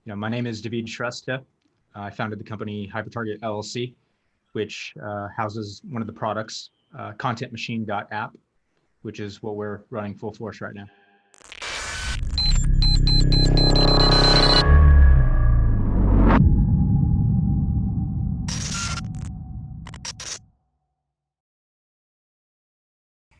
My name is Diveej Shrestha. I founded the company HyperTarget LLC, which houses one of the products, ContentMachine.App, which is what we're running full force right now.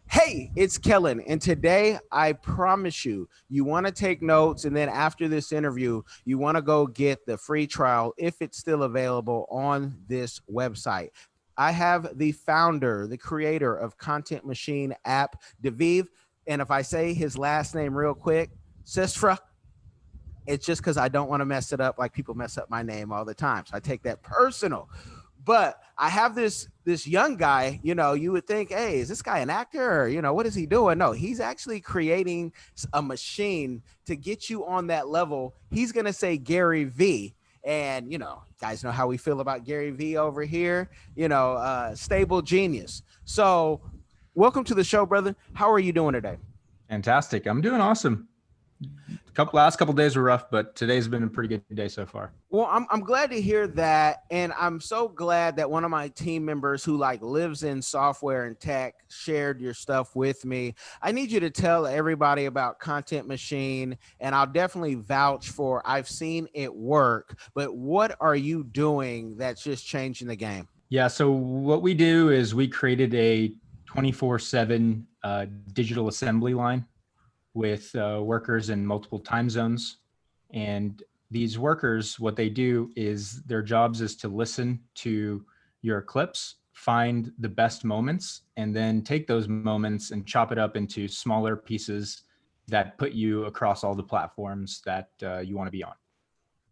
Hey, it's Kellen, and today I promise you want to take notes, and then after this interview, you want to go get the free trial if it's still available on this website. I have the founder, the creator of Content Machine App, Diveej, and if I say his last name real quick, Sistra, it's just because I don't want to mess it up like people mess up my name all the time. So I take that personal. But I have this young guy, you would think, hey, is this guy an actor? Or, what is he doing? No, he's actually creating a machine to get you on that level. He's going to say Gary V. And, guys know how we feel about Gary V over here, stable genius. So welcome to the show, brother. How are you doing today? Fantastic. I'm doing awesome. Last couple days were rough, but today's been a pretty good day so far. Well, I'm glad to hear that. And I'm so glad that one of my team members who lives in software and tech shared your stuff with me. I need you to tell everybody about Content Machine, and I'll definitely vouch for I've seen it work, but what are you doing that's just changing the game? Yeah. So what we do is we created a 24/7 digital assembly line with workers in multiple time zones. And these workers, what they do is their jobs is to listen to your clips, find the best moments, and then take those moments and chop it up into smaller pieces that put you across all the platforms that you want to be on.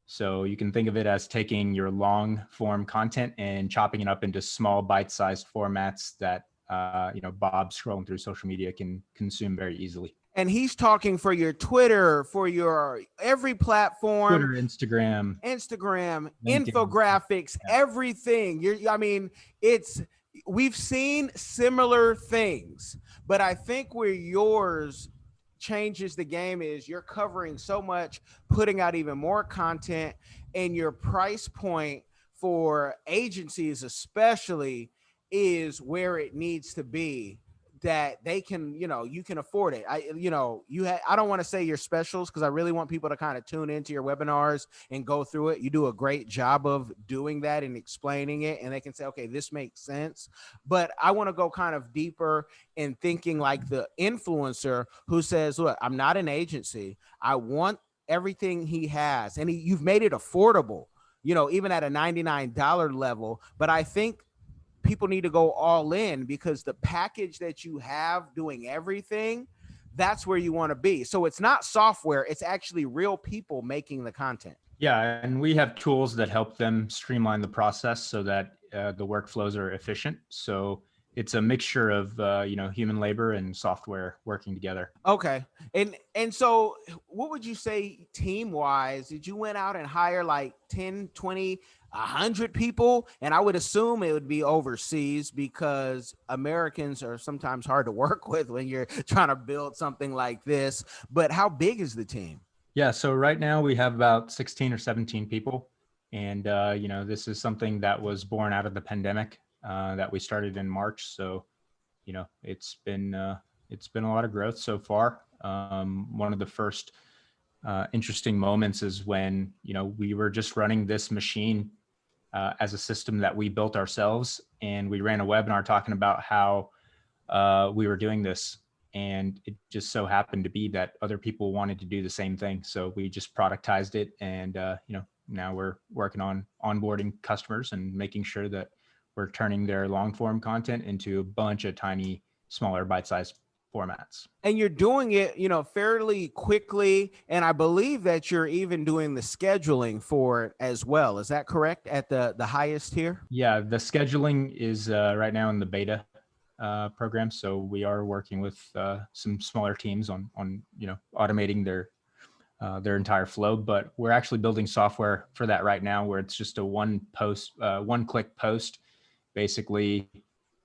So you can think of it as taking your long form content and chopping it up into small bite-sized formats that Bob scrolling through social media can consume very easily. And he's talking for your Twitter, for your every platform, Twitter, Instagram, LinkedIn, LinkedIn. infographics, everything. We've seen similar things, but I think where yours changes the game is you're covering so much, putting out even more content, and your price point for agencies especially is where it needs to be, that they can, you can afford it. I don't want to say your specials because I really want people to kind of tune into your webinars and go through it. You do a great job of doing that and explaining it, and they can say, okay, this makes sense. But I want to go kind of deeper in thinking like the influencer who says, look, I'm not an agency. I want everything he has. And you've made it affordable, even at a $99 level. But I think people need to go all in because the package that you have doing everything, that's where you want to be. So it's not software, it's actually real people making the content. Yeah, and we have tools that help them streamline the process so that the workflows are efficient. So it's a mixture of human labor and software working together. Okay. And so what would you say team wise? Did you went out and hire like 10, 20, 100 people? And I would assume it would be overseas because Americans are sometimes hard to work with when you're trying to build something like this. But how big is the team? Yeah, so right now we have about 16 or 17 people. And, this is something that was born out of the pandemic that we started in March. So, it's been a lot of growth so far. One of the first interesting moments is when, we were just running this machine as a system that we built ourselves. And we ran a webinar talking about how we were doing this. And it just so happened to be that other people wanted to do the same thing. So we just productized it. And, now we're working on onboarding customers and making sure that we're turning their long form content into a bunch of tiny, smaller bite-sized formats. And you're doing it, fairly quickly. And I believe that you're even doing the scheduling for it as well. Is that correct at the highest tier? Yeah, the scheduling is right now in the beta program. So we are working with some smaller teams on automating their entire flow, but we're actually building software for that right now where it's just a one click post. Basically,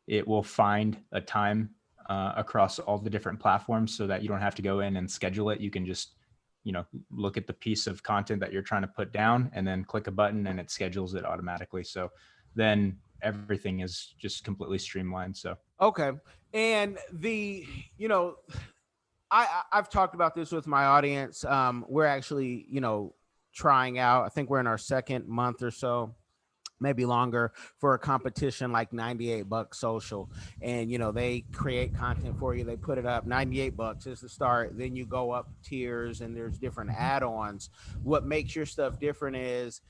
it will find a time across all the different platforms so that you don't have to go in and schedule it. You can just look at the piece of content that you're trying to put down and then click a button and it schedules it automatically. So then everything is just completely streamlined. So, okay. And I've talked about this with my audience. We're actually, trying out, I think we're in our second month or so, maybe longer, for a competition like $98 social. And they create content for you, they put it up. $98 is the start, then you go up tiers and there's different add-ons. What makes your stuff different is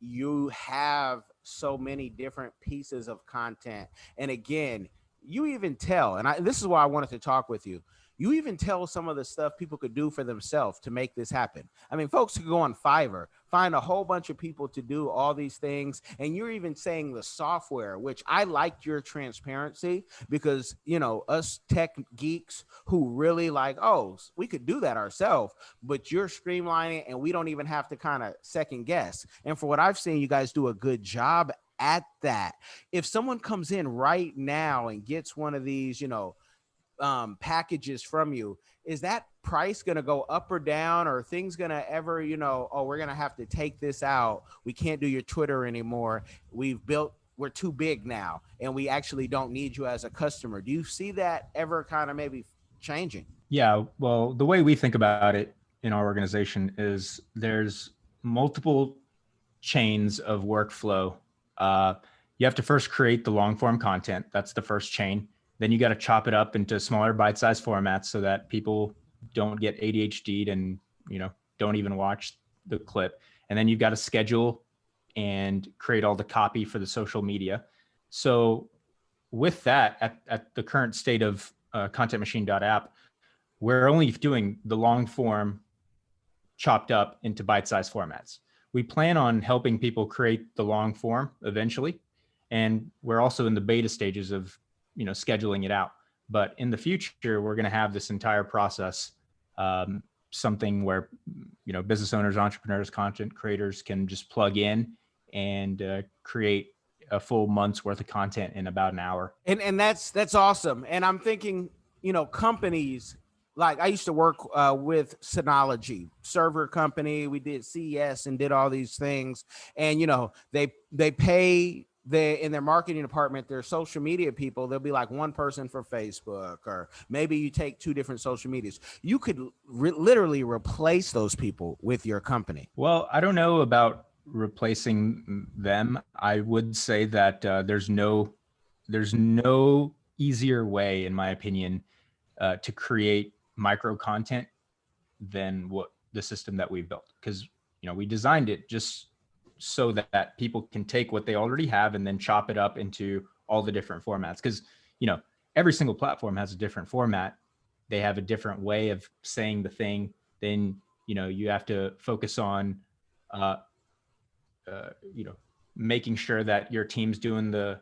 you have so many different pieces of content. And again, you even tell, and this is why I wanted to talk with you. You even tell some of the stuff people could do for themselves to make this happen. I mean, folks could go on Fiverr, find a whole bunch of people to do all these things. And you're even saying the software, which I liked your transparency, because, us tech geeks who really like, oh, we could do that ourselves, but you're streamlining and we don't even have to kind of second guess. And for what I've seen, you guys do a good job at that. If someone comes in right now and gets one of these, packages from you, is that price going to go up or down, or things going to ever, we're going to have to take this out, we can't do your Twitter anymore, we're too big now and we actually don't need you as a customer? Do you see that ever kind of maybe changing? Yeah, well, the way we think about it in our organization is there's multiple chains of workflow. You have to first create the long form content. That's the first chain. Then you got to chop it up into smaller bite-sized formats so that people don't get ADHD'd and, don't even watch the clip. And then you've got to schedule and create all the copy for the social media. So with that, at the current state of ContentMachine.App, we're only doing the long form chopped up into bite-sized formats. We plan on helping people create the long form eventually. And we're also in the beta stages of scheduling it out. But in the future, we're going to have this entire process, something where, business owners, entrepreneurs, content creators can just plug in and create a full month's worth of content in about an hour. And that's awesome. And I'm thinking, companies, like I used to work with Synology, server company. We did CES and did all these things. And, they pay in their marketing department, their social media people, there'll be like one person for Facebook, or maybe you take two different social medias. You could literally replace those people with your company. Well, I don't know about replacing them. I would say that there's no easier way, in my opinion, to create micro content than what the system that we've built. Because, we designed it just so that people can take what they already have and then chop it up into all the different formats. Because, every single platform has a different format. They have a different way of saying the thing. Then, you have to focus on, making sure that your team's doing the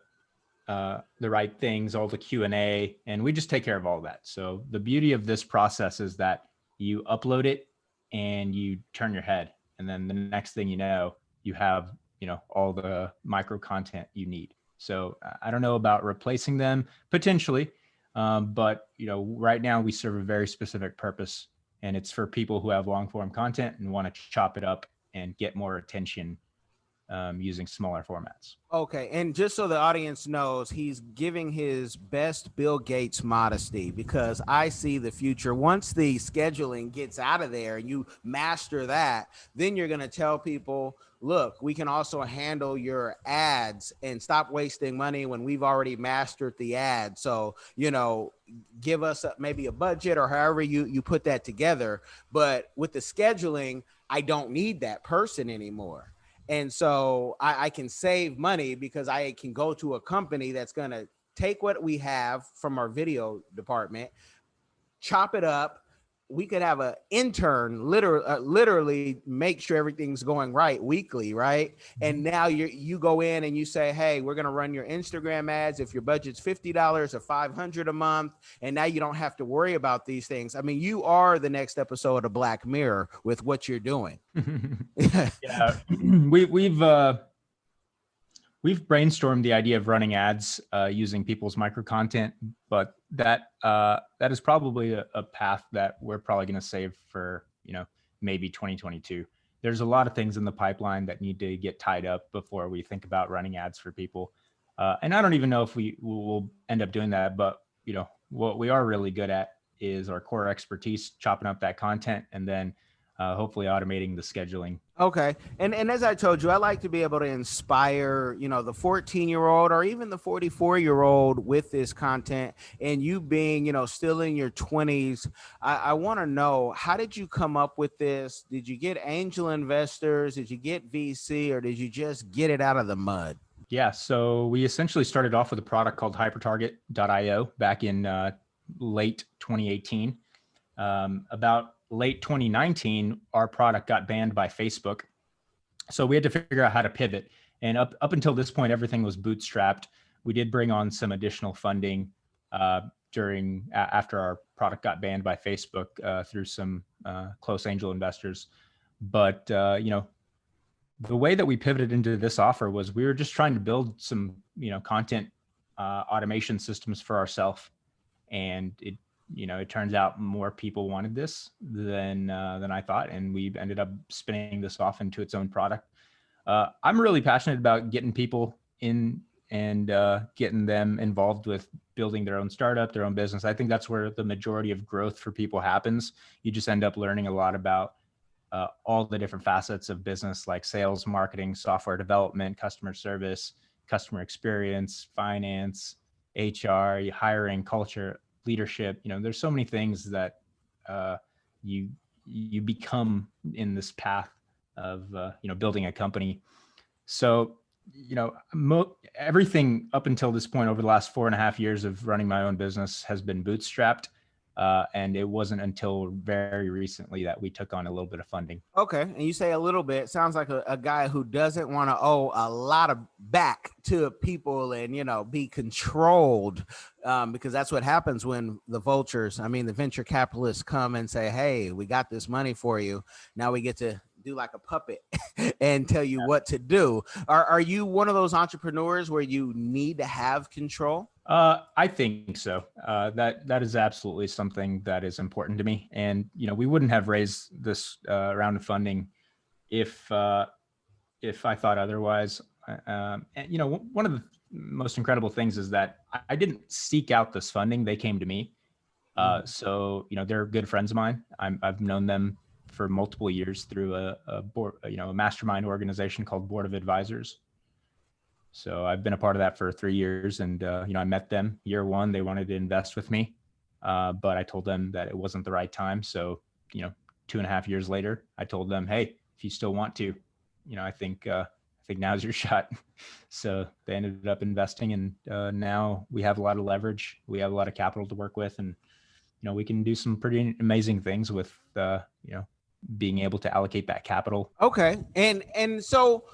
right things, all the Q&A, and we just take care of all that. So the beauty of this process is that you upload it and you turn your head. And then the next thing you know, you have, all the micro content you need. So I don't know about replacing them potentially, but right now we serve a very specific purpose, and it's for people who have long form content and want to chop it up and get more attention using smaller formats. Okay, and just so the audience knows, he's giving his best Bill Gates modesty, because I see the future. Once the scheduling gets out of there and you master that, then you're going to tell people, look, we can also handle your ads and stop wasting money when we've already mastered the ad. So, give us maybe a budget or however you put that together. But with the scheduling, I don't need that person anymore. And so I can save money because I can go to a company that's going to take what we have from our video department, chop it up. We could have an intern literally make sure everything's going right weekly, right? And now you go in and you say, hey, we're going to run your Instagram ads if your budget's $50 or $500 a month. And now you don't have to worry about these things. I mean, you are the next episode of Black Mirror with what you're doing. Yeah, we've brainstormed the idea of running ads using people's micro content, but that is probably a path that we're probably going to save for maybe 2022. There's a lot of things in the pipeline that need to get tied up before we think about running ads for people. And I don't even know if we will end up doing that, but what we are really good at is our core expertise, chopping up that content, and then hopefully automating the scheduling. Okay. And as I told you, I like to be able to inspire, the 14-year-old or even the 44-year-old with this content. And you being, still in your 20s, I want to know, how did you come up with this? Did you get angel investors? Did you get VC, or did you just get it out of the mud? Yeah. So we essentially started off with a product called hypertarget.io back in late 2018. About late 2019, our product got banned by Facebook. So we had to figure out how to pivot. And up until this point, everything was bootstrapped. We did bring on some additional funding after our product got banned by Facebook through some close angel investors. But, the way that we pivoted into this offer was we were just trying to build some, content automation systems for ourselves. And it turns out more people wanted this than I thought, and we ended up spinning this off into its own product. I'm really passionate about getting people in and getting them involved with building their own startup, their own business. I think that's where the majority of growth for people happens. You just end up learning a lot about all the different facets of business, like sales, marketing, software development, customer service, customer experience, finance, HR, hiring, culture, leadership. There's so many things that you become in this path of building a company. So everything up until this point over the last 4.5 years of running my own business has been bootstrapped. And it wasn't until very recently that we took on a little bit of funding. Okay. And you say a little bit, sounds like a guy who doesn't want to owe a lot of back to people and, be controlled, because that's what happens when the venture capitalists come and say, hey, we got this money for you. Now we get to do like a puppet and tell you what to do. Are you one of those entrepreneurs where you need to have control? I think so. That is absolutely something that is important to me. And, we wouldn't have raised this round of funding if I thought otherwise. And, one of the most incredible things is that I didn't seek out this funding. They came to me. So, they're good friends of mine. I've known them for multiple years through a board, a mastermind organization called Board of Advisors. So I've been a part of that for 3 years, and I met them year one. They wanted to invest with me, but I told them that it wasn't the right time. So 2.5 years later, I told them, hey, if you still want to, I think now's your shot. So they ended up investing, and now we have a lot of leverage. We have a lot of capital to work with, and we can do some pretty amazing things with being able to allocate that capital. Okay, and so.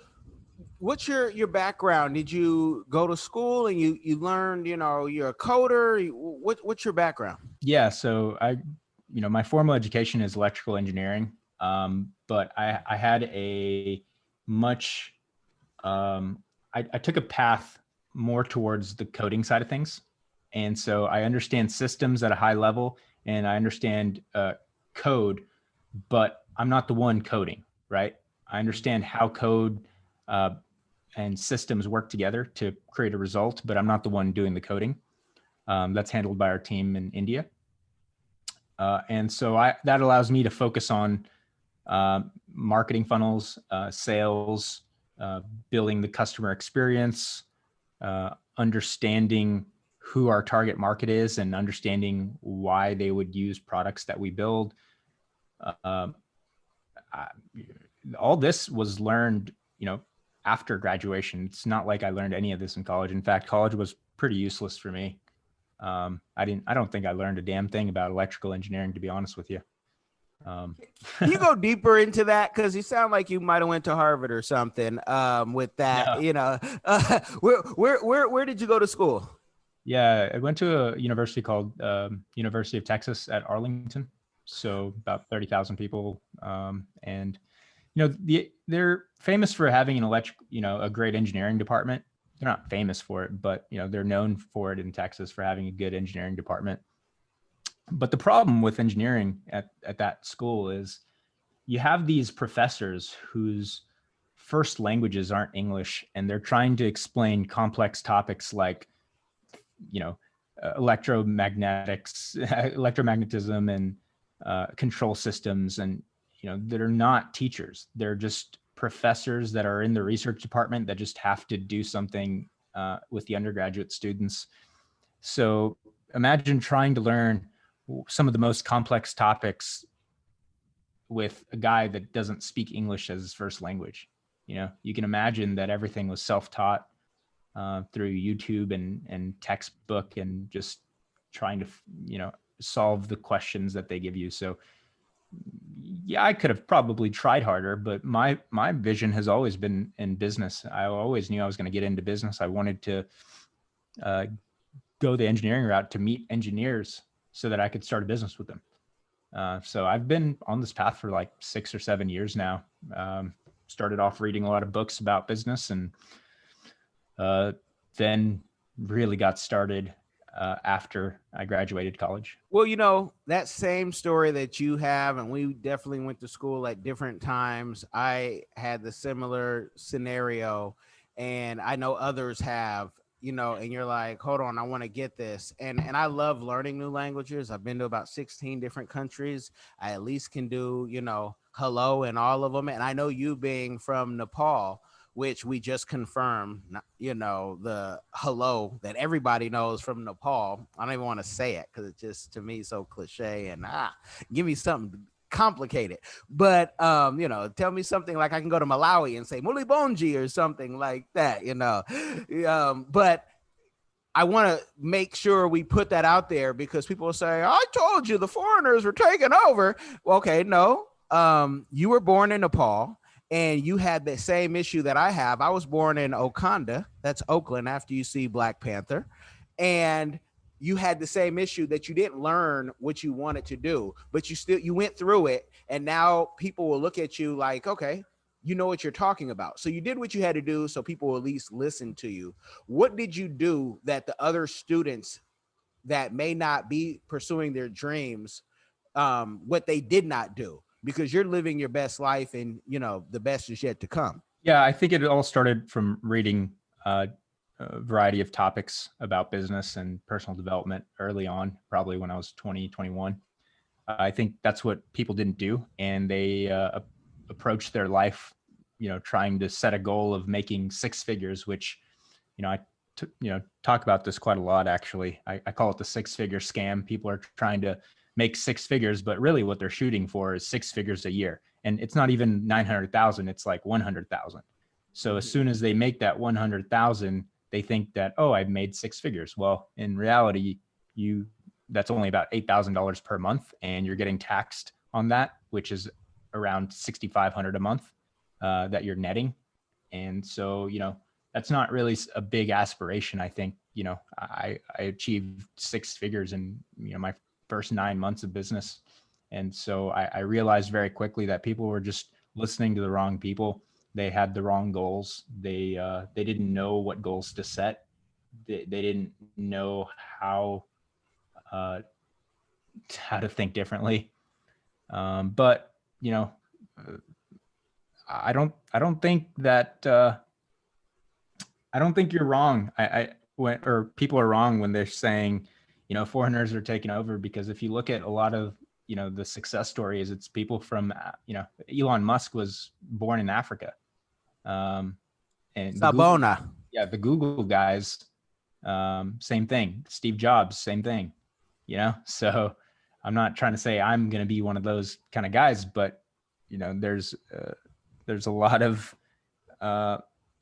What's your background? Did you go to school and you learned, you're a coder? What's your background? Yeah. So my formal education is electrical engineering. But I had a much, I took a path more towards the coding side of things. And so I understand systems at a high level, and I understand code, but I'm not the one coding, right? I understand how code and systems work together to create a result, but I'm not the one doing the coding. That's handled by our team in India. And so that allows me to focus on marketing funnels, sales, building the customer experience, understanding who our target market is, and understanding why they would use products that we build. All this was learned, after graduation. It's not like I learned any of this in college. In fact, college was pretty useless for me. I don't think I learned a damn thing about electrical engineering, to be honest with you. Can you go deeper into that? Because you sound like you might have went to Harvard or something with that. No. Where did you go to school? Yeah, I went to a university called University of Texas at Arlington. So about 30,000 people. And they're famous for having a great engineering department. They're not famous for it, but they're known for it in Texas for having a good engineering department. But the problem with engineering at that school is, you have these professors whose first languages aren't English, and they're trying to explain complex topics like, electromagnetism and control systems, and that are not teachers. They're just professors that are in the research department that just have to do something with the undergraduate students. So imagine trying to learn some of the most complex topics with a guy that doesn't speak English as his first language. You can imagine that everything was self-taught through YouTube and textbook, and just trying to, solve the questions that they give you. So yeah, I could have probably tried harder, but my vision has always been in business. I always knew I was going to get into business. I wanted to go the engineering route to meet engineers so that I could start a business with them. So I've been on this path for like 6 or 7 years now. Started off reading a lot of books about business, and then really got started after I graduated college. Well, that same story that you have, and we definitely went to school at different times. I had the similar scenario, and I know others have, and you're like, hold on, I want to get this. And I love learning new languages. I've been to about 16 different countries. I at least can do, hello in all of them. And I know you being from Nepal, which we just confirmed, the hello that everybody knows from Nepal. I don't even want to say it because it's just, to me, so cliche, and give me something complicated. But, tell me something like I can go to Malawi and say Muli Bonji or something like that, but I want to make sure we put that out there, because people will say, I told you the foreigners were taking over. Well, okay, no, you were born in Nepal. And you had the same issue that I have. I was born in Okanda, that's Oakland, after you see Black Panther. And you had the same issue that you didn't learn what you wanted to do, but you went through it. And now people will look at you like, okay, you know what you're talking about. So you did what you had to do, so people will at least listen to you. What did you do that the other students that may not be pursuing their dreams, what they did not do? Because you're living your best life, and the best is yet to come. Yeah, I think it all started from reading a variety of topics about business and personal development early on, probably when I was 20, 21. I think that's what people didn't do, and they approached their life, trying to set a goal of making 6 figures, which, I talk about this quite a lot, actually. I call it the 6-figure scam. People are trying to make 6 figures, but really what they're shooting for is 6 figures a year. And it's not even 900,000, it's like 100,000. So as soon as they make that 100,000, they think that, oh, I've made 6 figures. Well, in reality, that's only about $8,000 per month, and you're getting taxed on that, which is around $6,500 a month that you're netting. And so, that's not really a big aspiration. I think, I achieved 6 figures in, my first 9 months of business. And so I realized very quickly that people were just listening to the wrong people. They had the wrong goals. They didn't know what goals to set. They didn't know how to think differently. But I don't think that I don't think you're wrong. Or people are wrong when they're saying, foreigners are taking over, because if you look at a lot of, the success stories, it's people from, Elon Musk was born in Africa. And Sabona. The Google guys, same thing. Steve Jobs, same thing, so I'm not trying to say I'm going to be one of those kind of guys, but, there's a lot of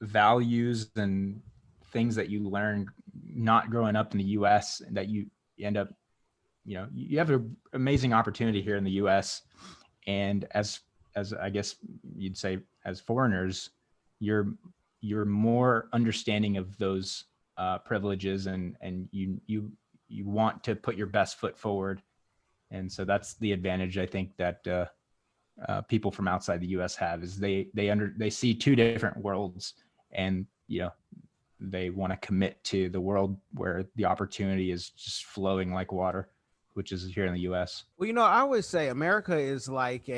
values and things that you learn not growing up in the US, that you end up, you have an amazing opportunity here in the US. And as I guess you'd say, as foreigners, you're more understanding of those privileges, and you want to put your best foot forward. And so that's the advantage, I think, that people from outside the US have, is they see 2 different worlds, and they want to commit to the world where the opportunity is just flowing like water, which is here in the US. Well, I always say America is like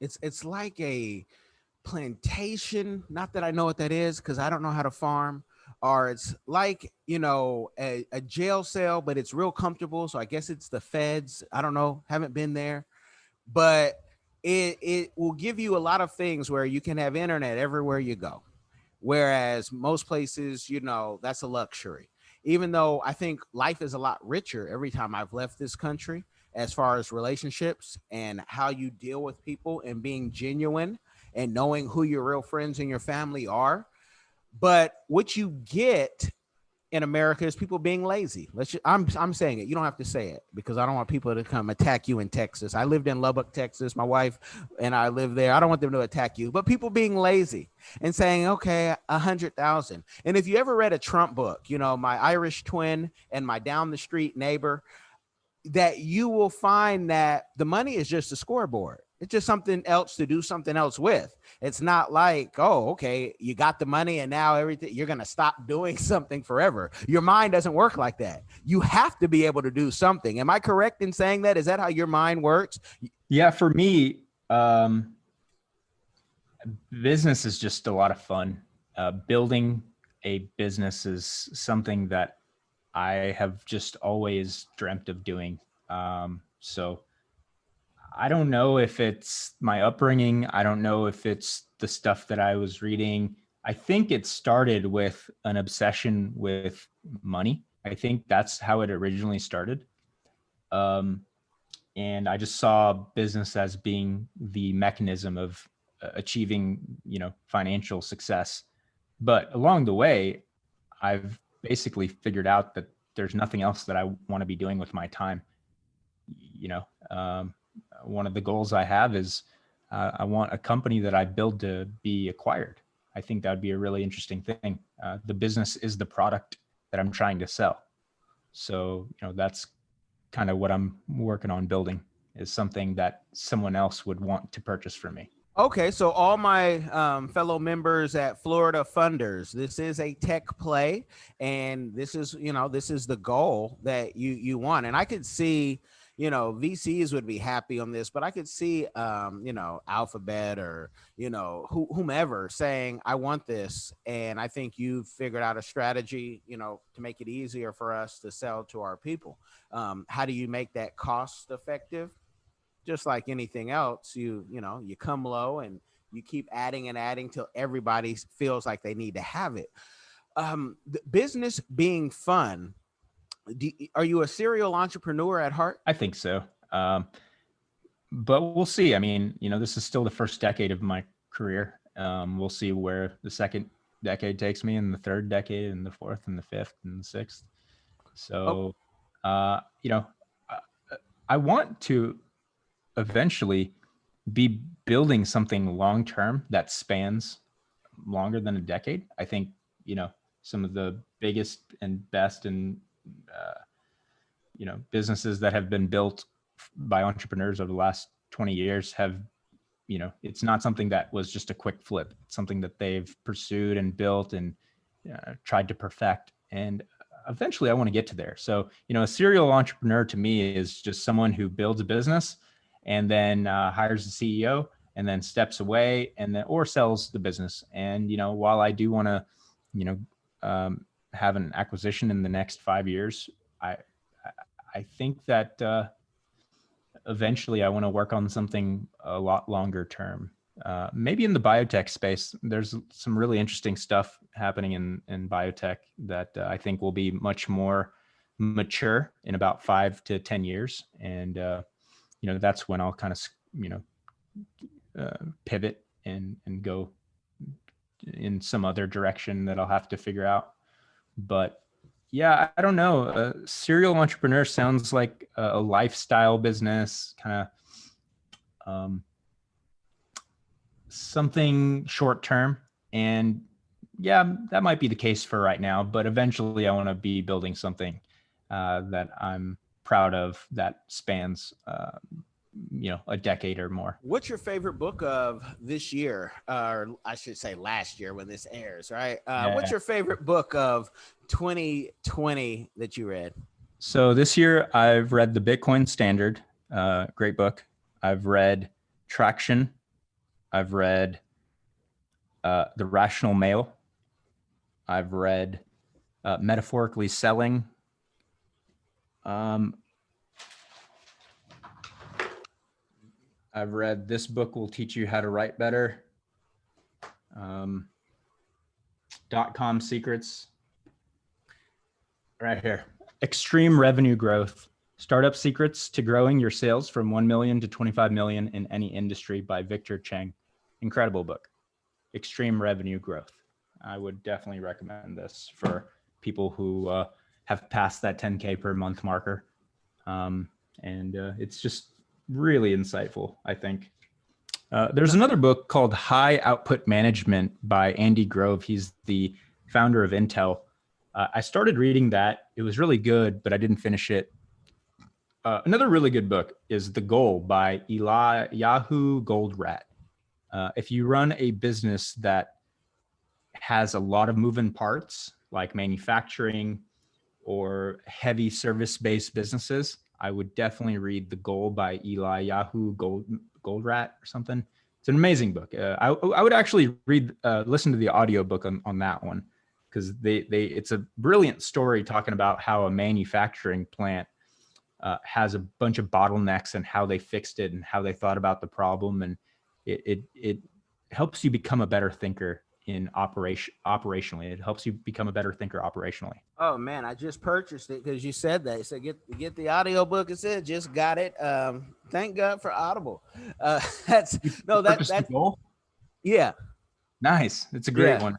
it's like a plantation. Not that I know what that is because I don't know how to farm. Or it's like, a jail cell, but it's real comfortable. So I guess it's the feds. I don't know. Haven't been there, but it will give you a lot of things where you can have internet everywhere you go. Whereas most places, that's a luxury. Even though I think life is a lot richer every time I've left this country, as far as relationships and how you deal with people and being genuine and knowing who your real friends and your family are. But what you get in America is people being lazy. I'm saying it. You don't have to say it because I don't want people to come attack you in Texas. I lived in Lubbock, Texas. My wife and I live there. I don't want them to attack you, but people being lazy and saying, okay, 100,000. And if you ever read a Trump book, my Irish twin and my down the street neighbor, that you will find that the money is just a scoreboard. It's just something else to do something else with. It's not like, oh, okay, you got the money and now everything, you're going to stop doing something forever. Your mind doesn't work like that. You have to be able to do something. Am I correct in saying that? Is that how your mind works? Yeah, for me, business is just a lot of fun. Building a business is something that I have just always dreamt of doing. So I don't know if it's my upbringing. I don't know if it's the stuff that I was reading. I think it started with an obsession with money. I think that's how it originally started. And I just saw business as being the mechanism of achieving, financial success. But along the way, I've basically figured out that there's nothing else that I want to be doing with my time. One of the goals I have is I want a company that I build to be acquired. I think that would be a really interesting thing. The business is the product that I'm trying to sell. So, that's kind of what I'm working on building, is something that someone else would want to purchase from me. Okay, so all my fellow members at Florida Funders, this is a tech play, and this is the goal that you want. And I could see, VCs would be happy on this, but I could see, Alphabet or, whomever saying, I want this. And I think you've figured out a strategy, to make it easier for us to sell to our people. How do you make that cost effective? Just like anything else, you come low and you keep adding and adding till everybody feels like they need to have it. The business being fun. Are you a serial entrepreneur at heart? I think so. But we'll see. I mean, this is still the first decade of my career. We'll see where the second decade takes me, and the third decade, and the fourth, and the fifth, and the sixth. So, I want to eventually be building something long-term that spans longer than a decade. I think, some of the biggest and best and, businesses that have been built by entrepreneurs over the last 20 years have, it's not something that was just a quick flip. It's something that they've pursued and built and tried to perfect. And eventually I want to get to there. So, a serial entrepreneur to me is just someone who builds a business and then hires a CEO and then steps away and then, or sells the business. And, while I do want to, have an acquisition in the next 5 years, I think that eventually I want to work on something a lot longer term. Maybe in the biotech space, there's some really interesting stuff happening in biotech that I think will be much more mature in about 5 to 10 years. And, that's when I'll kind of, pivot and go in some other direction that I'll have to figure out. But yeah, I don't know. A serial entrepreneur sounds like a lifestyle business, kind of something short term. And yeah, that might be the case for right now. But eventually I want to be building something that I'm proud of that spans, a decade or more. What's your favorite book of this year? Or I should say last year when this airs, right? What's your favorite book of 2020 that you read? So this year I've read The Bitcoin Standard, great book. I've read Traction I've read The Rational Male. I've read Metaphorically Selling. I've read This Book Will Teach You How to Write Better. .com Secrets. Right here. Extreme Revenue Growth. Startup Secrets to Growing Your Sales from 1 million to 25 million in Any Industry by Victor Cheng. Incredible book. Extreme Revenue Growth. I would definitely recommend this for people who have passed that 10K per month marker. It's just really insightful, I think. There's another book called High Output Management by Andy Grove. He's the founder of Intel. I started reading that. It was really good, but I didn't finish it. Another really good book is The Goal by Eliyahu Goldratt. If you run a business that has a lot of moving parts, like manufacturing or heavy service-based businesses, I would definitely read The Goal by Eliyahu Goldratt or something. It's an amazing book. I would actually listen to the audiobook on that one, because it's a brilliant story talking about how a manufacturing plant has a bunch of bottlenecks and how they fixed it and how they thought about the problem. And it helps you become a better thinker operationally. It helps you become a better thinker operationally. Oh man, I just purchased it because you said that. It said get the audio book. It said just got it. Thank God for Audible. That's The Goal? Yeah. Nice. It's a great one.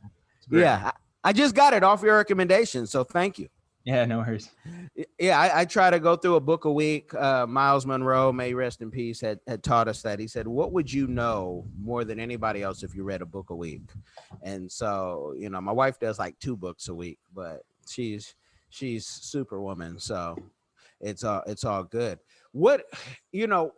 Yeah. I just got it off your recommendation, so thank you. Yeah, no worries. Yeah, I try to go through a book a week. Miles Monroe, may he rest in peace, had taught us that. He said, what would you know more than anybody else if you read a book a week? And so, my wife does like 2 books a week, but she's superwoman. So it's all good. What,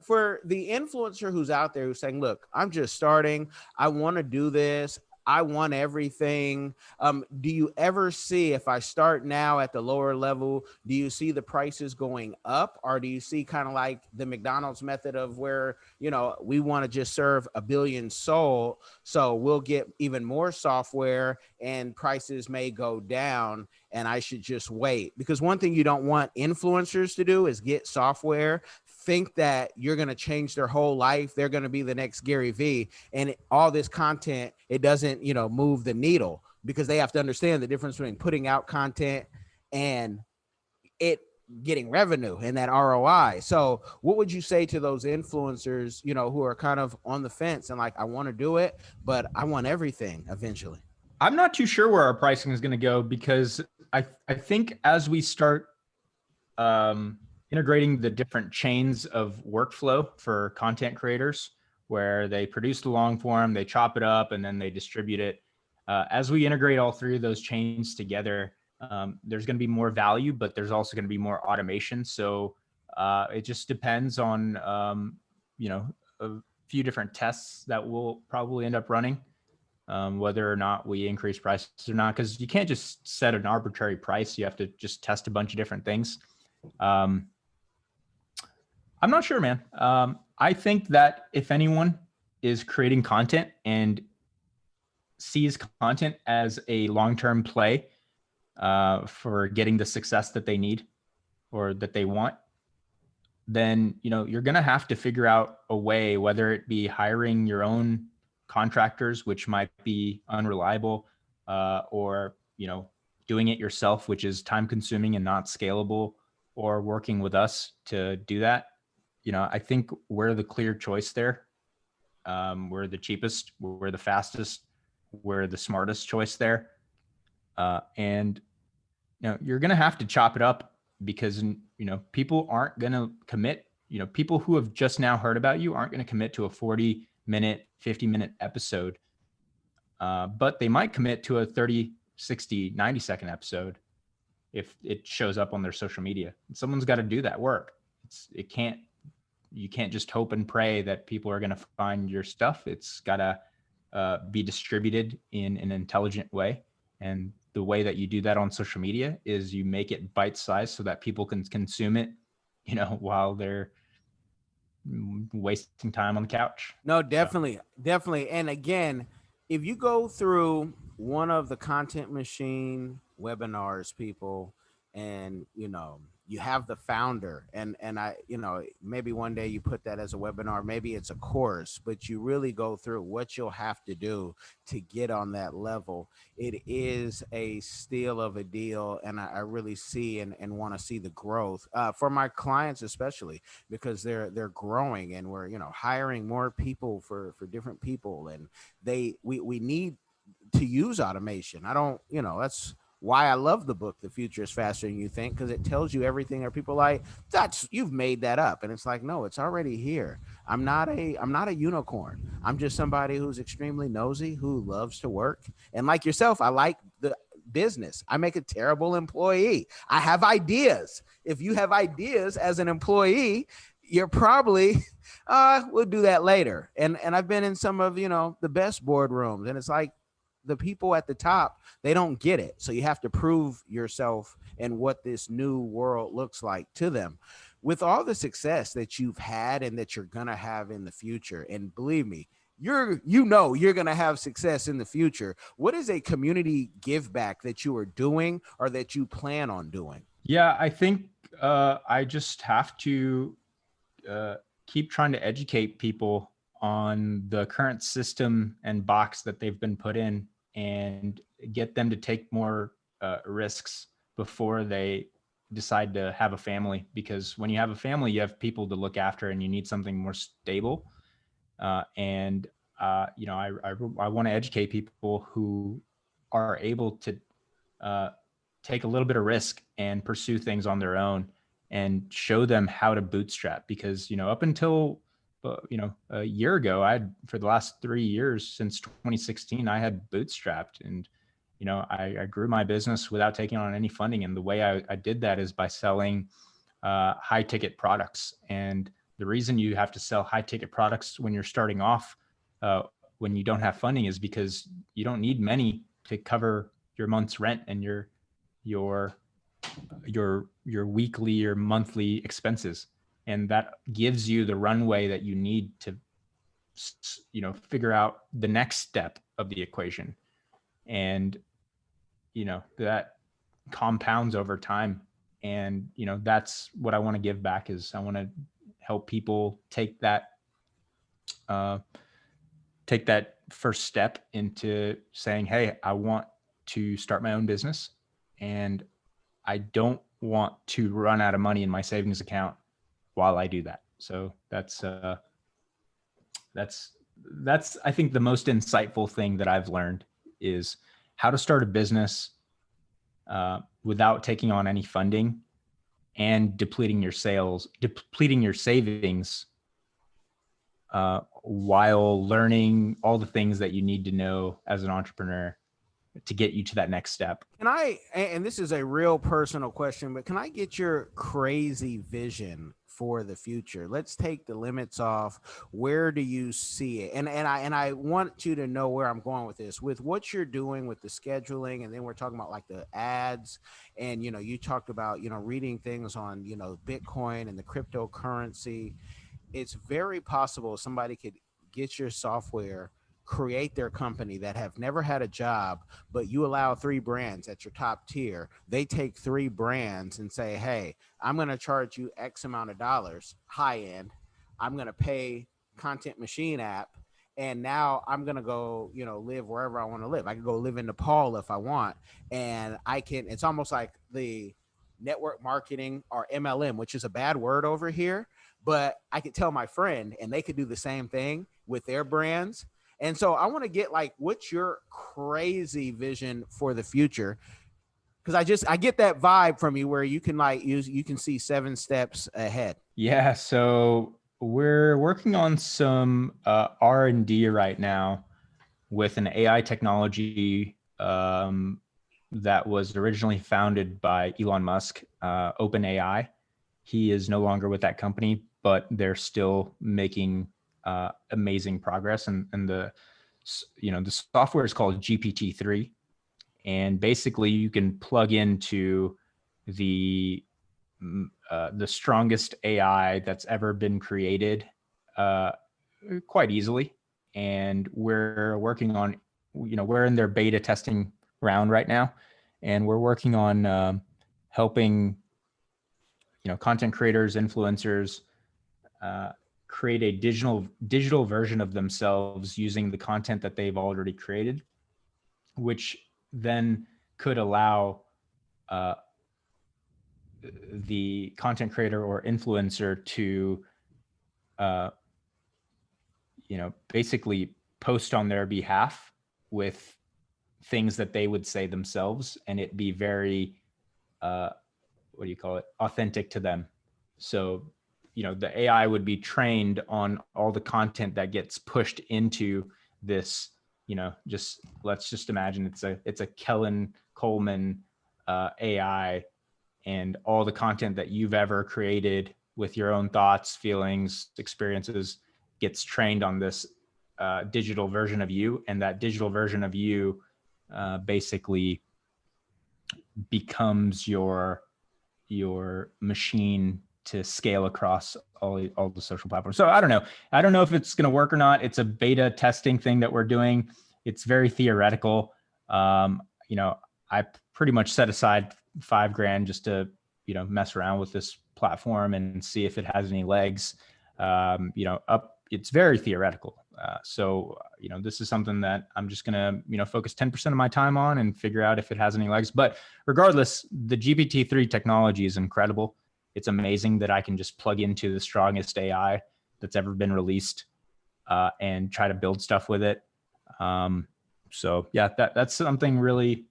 for the influencer who's out there who's saying, look, I'm just starting. I want to do this. I want everything. Do you ever see, if I start now at the lower level, do you see the prices going up, or do you see kind of like the McDonald's method of where, we want to just serve 1 billion soul, so we'll get even more software and prices may go down and I should just wait? Because one thing you don't want influencers to do is get software, think that you're going to change their whole life. They're going to be the next Gary Vee, and all this content, it doesn't, move the needle, because they have to understand the difference between putting out content and it getting revenue and that ROI. So what would you say to those influencers, who are kind of on the fence and like, I want to do it, but I want everything eventually? I'm not too sure where our pricing is going to go, because I think as we start, integrating the different chains of workflow for content creators, where they produce the long form, they chop it up, and then they distribute it. As we integrate all 3 of those chains together, there's going to be more value, but there's also going to be more automation. So it just depends on, a few different tests that we'll probably end up running, whether or not we increase prices or not, because you can't just set an arbitrary price. You have to just test a bunch of different things. I'm not sure, man. I think that if anyone is creating content and sees content as a long-term play for getting the success that they need or that they want, then, you're going to have to figure out a way, whether it be hiring your own contractors, which might be unreliable, or, doing it yourself, which is time consuming and not scalable, or working with us to do that. I think we're the clear choice there. We're the cheapest, we're the fastest, we're the smartest choice there. And you're going to have to chop it up, because, people aren't going to commit. People who have just now heard about you aren't going to commit to a 40-minute, 50-minute episode. But they might commit to a 30, 60, 90-second episode if it shows up on their social media. And someone's got to do that work. You can't just hope and pray that people are going to find your stuff. It's got to be distributed in an intelligent way. And the way that you do that on social media is you make it bite-sized so that people can consume it, while they're wasting time on the couch. No, definitely, definitely. And again, if you go through one of the Content Machine webinars, people, and you have the founder, and I, maybe one day you put that as a webinar, maybe it's a course, but you really go through what you'll have to do to get on that level. It is a steal of a deal, and I really see and want to see the growth for my clients, especially because they're growing, and we're hiring more people for different people, and we need to use automation. I don't, that's why I love the book, The Future is Faster Than You Think, because it tells you everything. Or people like, you've made that up. And it's like, no, it's already here. I'm not a unicorn. I'm just somebody who's extremely nosy, who loves to work. And like yourself, I like the business. I make a terrible employee. I have ideas. If you have ideas as an employee, you're probably, we'll do that later. And I've been in some of, the best boardrooms, and it's like, the people at the top, they don't get it. So you have to prove yourself and what this new world looks like to them. With all the success that you've had and that you're going to have in the future, and believe me, you're going to have success in the future. What is a community give back that you are doing or that you plan on doing? Yeah, I think I just have to keep trying to educate people on the current system and box that they've been put in, and get them to take more risks before they decide to have a family. Because when you have a family, you have people to look after, and you need something more stable. I want to educate people who are able to take a little bit of risk and pursue things on their own, and show them how to bootstrap. Because up until a year ago, for the last 3 years since 2016, I had bootstrapped, and I grew my business without taking on any funding. And the way I did that is by selling high ticket products. And the reason you have to sell high ticket products when you're starting off, when you don't have funding, is because you don't need many to cover your month's rent and your weekly or monthly expenses. And that gives you the runway that you need to, figure out the next step of the equation. And, that compounds over time. And, that's what I want to give back. Is I want to help people take that first step into saying, hey, I want to start my own business, and I don't want to run out of money in my savings account while I do that. So that's I think the most insightful thing that I've learned is how to start a business without taking on any funding and depleting your savings while learning all the things that you need to know as an entrepreneur to get you to that next step. And this is a real personal question, but can I get your crazy vision for the future? Let's take the limits off. Where do you see it? And I want you to know where I'm going with this, with what you're doing with the scheduling. And then we're talking about like the ads, and, you talked about, reading things on, Bitcoin and the cryptocurrency. It's very possible somebody could get your software, create their company that have never had a job, but you allow 3 brands at your top tier. They take 3 brands and say, hey, I'm going to charge you X amount of dollars, high end. I'm going to pay ContentMachine.App. And now I'm going to go, live wherever I want to live. I can go live in Nepal if I want. And it's almost like the network marketing, or MLM, which is a bad word over here, but I could tell my friend and they could do the same thing with their brands. And so I want to get what's your crazy vision for the future? Because I get that vibe from you where you can you can see 7 steps ahead. Yeah. So we're working on some R&D right now with an AI technology that was originally founded by Elon Musk, OpenAI. He is no longer with that company, but they're still making amazing progress. And the software is called GPT-3. And basically you can plug into the strongest AI that's ever been created quite easily. And we're working on, we're in their beta testing round right now, and we're working on helping, content creators, influencers, create a digital version of themselves using the content that they've already created, which then could allow the content creator or influencer to basically post on their behalf with things that they would say themselves, and it be very authentic to them. So the AI would be trained on all the content that gets pushed into this, let's just imagine it's a Kellen Coleman AI, and all the content that you've ever created with your own thoughts, feelings, experiences gets trained on this digital version of you. And that digital version of you basically becomes your machine to scale across all the social platforms. So I don't know if it's going to work or not. It's a beta testing thing that we're doing. It's very theoretical. I pretty much set aside $5,000 just to, mess around with this platform and see if it has any legs. It's very theoretical. So this is something that I'm just going to, focus 10% of my time on and figure out if it has any legs. But regardless, the GPT-3 technology is incredible. It's amazing that I can just plug into the strongest AI that's ever been released and try to build stuff with it. So yeah, that's something really,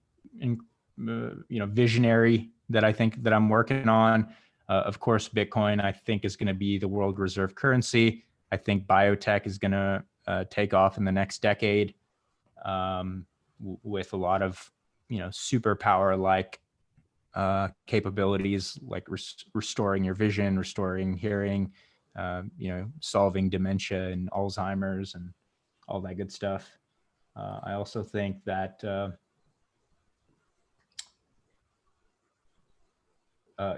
visionary that I think that I'm working on. Of course, Bitcoin, I think, is going to be the world reserve currency. I think biotech is going to take off in the next decade with a lot of, superpower like capabilities, like restoring your vision, restoring hearing, solving dementia and Alzheimer's and all that good stuff. I also think that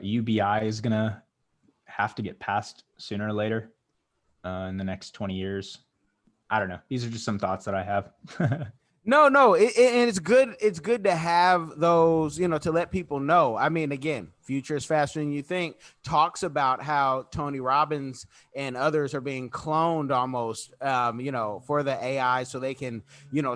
UBI is going to have to get passed sooner or later in the next 20 years. I don't know. These are just some thoughts that I have. No, and it's good. It's good to have those, to let people know. I mean, again, future is faster than you think. Talks about how Tony Robbins and others are being cloned almost, for the AI so they can,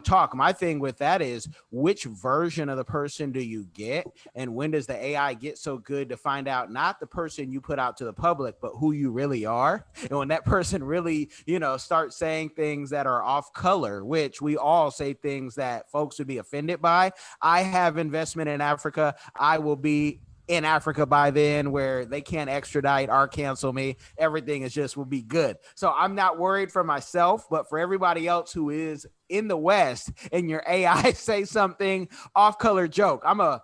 talk. My thing with that is, which version of the person do you get? And when does the AI get so good to find out not the person you put out to the public, but who you really are? And when that person really, starts saying things that are off color, which we all say things that folks would be offended by. I have investment in Africa. I will be in Africa by then, where they can't extradite or cancel me. Everything will be good. So I'm not worried for myself, but for everybody else who is in the West and your AI say something off color joke. I'm a,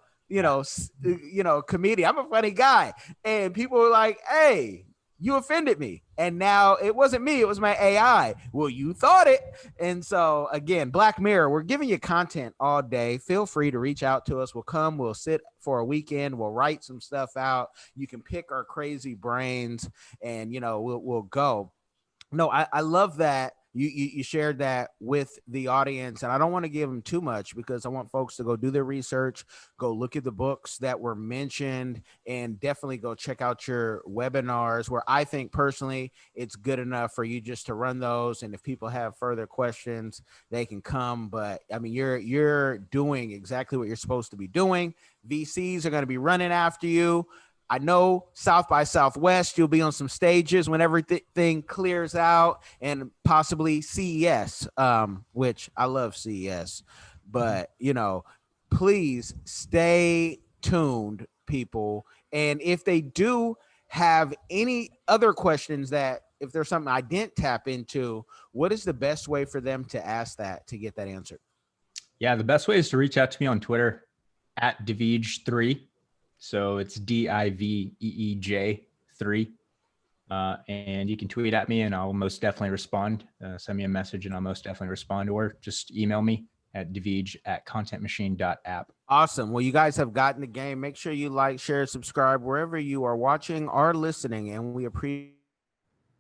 comedian. I'm a funny guy. And people were like, hey, you offended me. And now it wasn't me, it was my AI. Well, you thought it. And so again, Black Mirror, we're giving you content all day. Feel free to reach out to us. We'll sit for a weekend. We'll write some stuff out. You can pick our crazy brains and, we'll go. No, I love that you shared that with the audience, and I don't want to give them too much because I want folks to go do their research, go look at the books that were mentioned, and definitely go check out your webinars, where I think personally it's good enough for you just to run those. And if people have further questions, they can come. But I mean, you're doing exactly what you're supposed to be doing. VCs are going to be running after you. I know South by Southwest, you'll be on some stages when everything clears out, and possibly CES, which I love CES, but please stay tuned, people. And if they do have any other questions, that if there's something I didn't tap into, what is the best way for them to ask that, to get that answered? Yeah, the best way is to reach out to me on Twitter at Diveej3. So it's Diveej 3. And you can tweet at me and I'll most definitely respond. Send me a message and I'll most definitely respond, or just email me at Diveej@ContentMachine.App. Awesome. Well, you guys have gotten the game. Make sure you like, share, subscribe wherever you are watching or listening, and we appreciate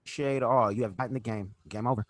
Appreciate all. You have gotten the game. Game over.